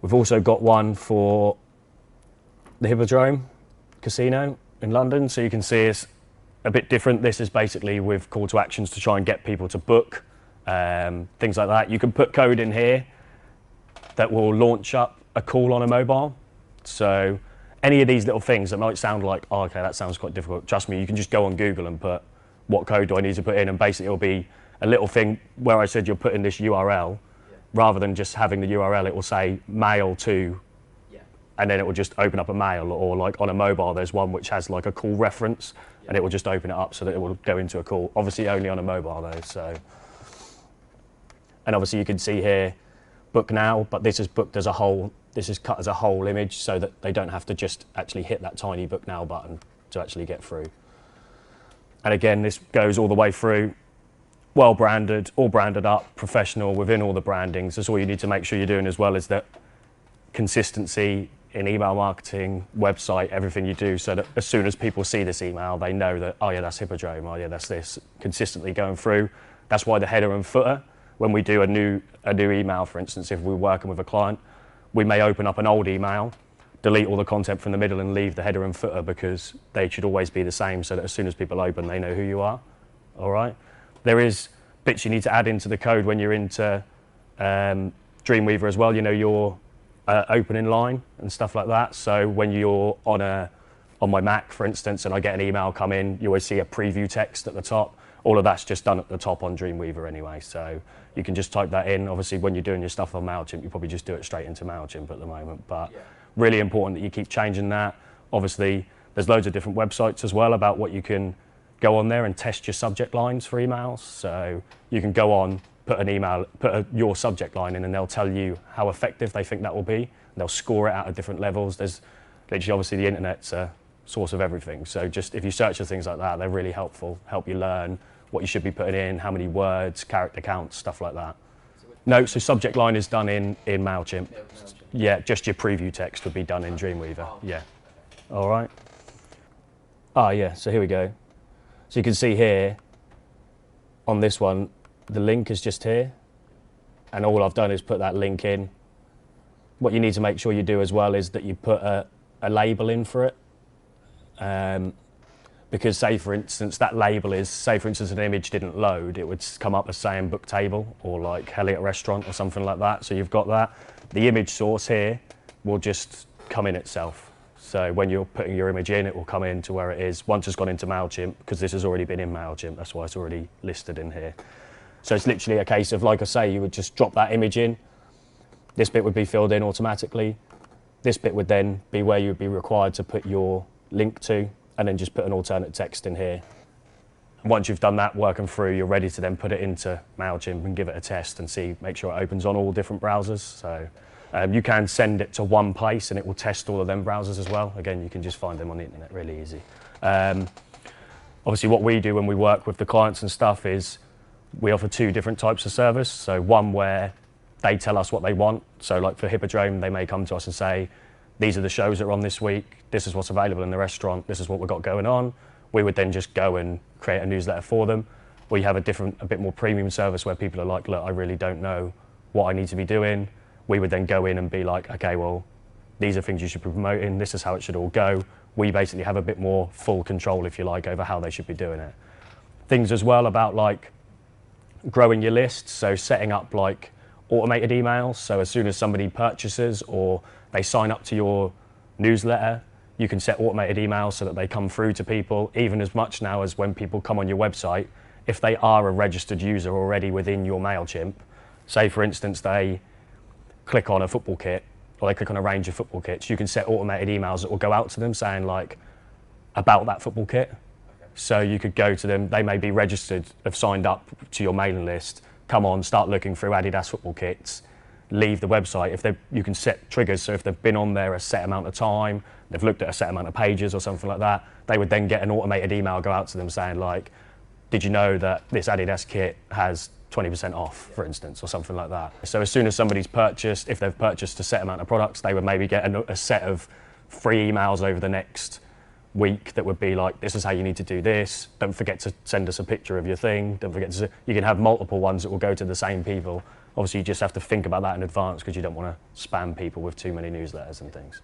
We've also got one for the Hippodrome Casino in London, so you can see it's a bit different. This is basically with call to actions to try and get people to book, things like that. You can put code in here that will launch up a call on a mobile. So any of these little things that might sound like, oh, okay, that sounds quite difficult. Trust me, you can just go on Google and put, what code do I need to put in? And basically it'll be a little thing where I said you'll put in this URL, rather than just having the URL, it will say mail to, and then it will just open up a mail, or like on a mobile, there's one which has like a call reference, and it will just open it up so that it will go into a call. Obviously only on a mobile though, so. And obviously you can see here, book now, but this is booked as a whole, this is cut as a whole image so that they don't have to just actually hit that tiny book now button to actually get through. And again, this goes all the way through, well branded, all branded up, professional within all the brandings. That's all you need to make sure you're doing as well, is that consistency in email marketing, website, everything you do, so that as soon as people see this email, they know that, oh yeah, that's Hippodrome, oh yeah, that's this, consistently going through. That's why the header and footer, when we do a new email, for instance, if we're working with a client, we may open up an old email, delete all the content from the middle and leave the header and footer, because they should always be the same, so that as soon as people open, they know who you are, all right? There is bits you need to add into the code when you're into Dreamweaver as well, you know, your opening line and stuff like that. So when you're on my Mac, for instance, and I get an email come in, you always see a preview text at the top. All of that's just done at the top on Dreamweaver anyway, so you can just type that in. Obviously, when you're doing your stuff on MailChimp, you probably just do it straight into MailChimp at the moment, but really important that you keep changing that. Obviously, there's loads of different websites as well about what you can go on there and test your subject lines for emails. So you can go on, put an email, your subject line in, and they'll tell you how effective they think that will be. They'll score it out at different levels. There's literally, obviously, the internet's a source of everything. So just if you search for things like that, they're really helpful, help you learn what you should be putting in, how many words, character counts, stuff like that. No, so subject line is done in MailChimp. Yeah, just your preview text would be done in Dreamweaver. Yeah. All right. Ah, yeah, so here we go. So you can see here, on this one, the link is just here, and all I've done is put that link in. What you need to make sure you do as well is that you put a label in for it. Because say for instance, that label is, say for instance an image didn't load, it would come up as saying book table, or like Elliot Restaurant or something like that. So you've got that. The image source here will just come in itself. So when you're putting your image in, it will come in to where it is. Once it's gone into MailChimp, because this has already been in MailChimp, that's why it's already listed in here. So it's literally a case of, like I say, you would just drop that image in. This bit would be filled in automatically. This bit would then be where you'd be required to put your link to, and then just put an alternate text in here. And once you've done that, working through, you're ready to then put it into MailChimp and give it a test and see, make sure it opens on all different browsers. So you can send it to one place and it will test all of them browsers as well. Again, you can just find them on the internet really easy. Obviously what we do when we work with the clients and stuff is we offer two different types of service. So one where they tell us what they want. So like for Hippodrome, they may come to us and say, these are the shows that are on this week, this is what's available in the restaurant, this is what we've got going on. We would then just go and create a newsletter for them. We have a bit more premium service where people are like, look, I really don't know what I need to be doing. We would then go in and be like, okay, well, these are things you should be promoting, this is how it should all go. We basically have a bit more full control, if you like, over how they should be doing it. Things as well about like growing your list, so setting up like automated emails. So as soon as somebody purchases or they sign up to your newsletter, you can set automated emails so that they come through to people, even as much now as when people come on your website. If they are a registered user already within your MailChimp, say for instance they click on a football kit, or they click on a range of football kits, you can set automated emails that will go out to them saying like, about that football kit. Okay. So you could go to them, they may be registered, have signed up to your mailing list, come on, start looking through Adidas football kits, leave the website. You can set triggers, so if they've been on there a set amount of time, they've looked at a set amount of pages or something like that, they would then get an automated email go out to them saying like, did you know that this Adidas kit has 20% off, for instance, or something like that. So as soon as somebody's purchased, if they've purchased a set amount of products, they would maybe get a set of free emails over the next week that would be like, this is how you need to do this, don't forget to send us a picture of your thing, don't forget to, you can have multiple ones that will go to the same people Obviously, you just have to think about that in advance because you don't want to spam people with too many newsletters and things.